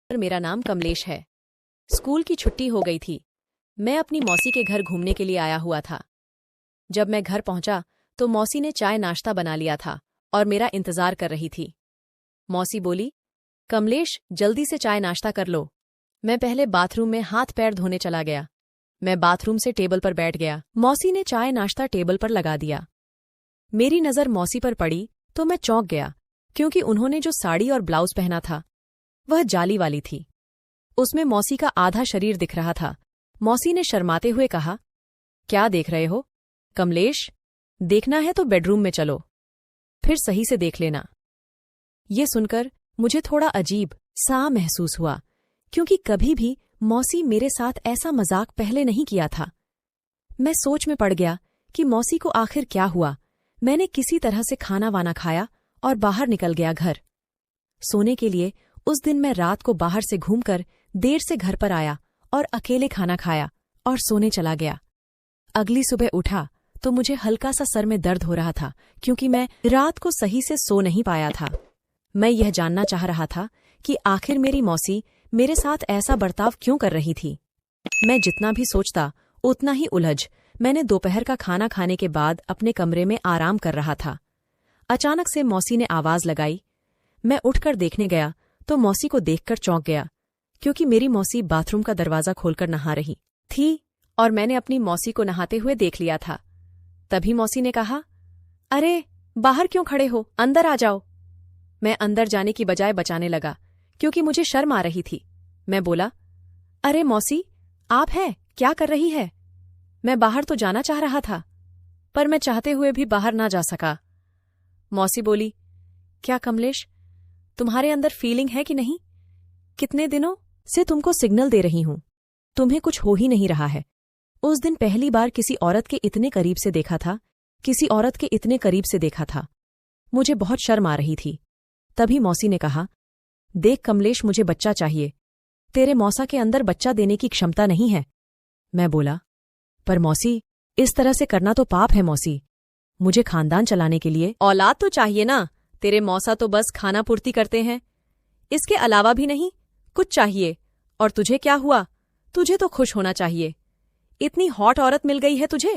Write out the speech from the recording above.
मेरा नाम कमलेश है। स्कूल की छुट्टी हो गई थी। मैं अपनी मौसी के घर घूमने के लिए आया हुआ था। जब मैं घर पहुंचा तो मौसी ने चाय नाश्ता बना लिया था और मेरा इंतजार कर रही थी। मौसी बोली, कमलेश जल्दी से चाय नाश्ता कर लो। मैं पहले बाथरूम में हाथ पैर धोने चला गया। मैं बाथरूम से टेबल पर बैठ गया। मौसी ने चाय नाश्ता टेबल पर लगा दिया। मेरी नज़र मौसी पर पड़ी तो मैं चौंक गया, क्योंकि उन्होंने जो साड़ी और ब्लाउज पहना था वह जाली वाली थी। उसमें मौसी का आधा शरीर दिख रहा था। मौसी ने शर्माते हुए कहा, क्या देख रहे हो कमलेश? देखना है तो बेडरूम में चलो, फिर सही से देख लेना। ये सुनकर मुझे थोड़ा अजीब सा महसूस हुआ, क्योंकि कभी भी मौसी मेरे साथ ऐसा मजाक पहले नहीं किया था। मैं सोच में पड़ गया कि मौसी को आखिर क्या हुआ। मैंने किसी तरह से खाना वाना खाया और बाहर निकल गया घर सोने के लिए। उस दिन मैं रात को बाहर से घूमकर देर से घर पर आया और अकेले खाना खाया और सोने चला गया। अगली सुबह उठा तो मुझे हल्का सा सर में दर्द हो रहा था, क्योंकि मैं रात को सही से सो नहीं पाया था। मैं यह जानना चाह रहा था कि आखिर मेरी मौसी मेरे साथ ऐसा बर्ताव क्यों कर रही थी। मैं जितना भी सोचता उतना ही उलझ। मैंने दोपहर का खाना खाने के बाद अपने कमरे में आराम कर रहा था। अचानक से मौसी ने आवाज लगाई। मैं उठकर देखने गया तो मौसी को देखकर चौंक गया, क्योंकि मेरी मौसी बाथरूम का दरवाजा खोलकर नहा रही थी और मैंने अपनी मौसी को नहाते हुए देख लिया था। तभी मौसी ने कहा, अरे बाहर क्यों खड़े हो, अंदर आ जाओ। मैं अंदर जाने की बजाय बचाने लगा, क्योंकि मुझे शर्म आ रही थी। मैं बोला, अरे मौसी आप हैं, क्या कर रही है? मैं बाहर तो जाना चाह रहा था, पर मैं चाहते हुए भी बाहर ना जा सका। मौसी बोली, क्या कमलेश, तुम्हारे अंदर फीलिंग है कि नहीं? कितने दिनों से तुमको सिग्नल दे रही हूं, तुम्हें कुछ हो ही नहीं रहा है। उस दिन पहली बार किसी औरत के इतने करीब से देखा था, किसी औरत के इतने करीब से देखा था। मुझे बहुत शर्म आ रही थी। तभी मौसी ने कहा, देख कमलेश, मुझे बच्चा चाहिए, तेरे मौसा के अंदर बच्चा देने की क्षमता नहीं है। मैं बोला, पर मौसी इस तरह से करना तो पाप है मौसी। मुझे खानदान चलाने के लिए औलाद तो चाहिए ना। तेरे मौसा तो बस खाना पूर्ति करते हैं, इसके अलावा भी नहीं कुछ चाहिए। और तुझे क्या हुआ? तुझे तो खुश होना चाहिए, इतनी हॉट औरत मिल गई है तुझे।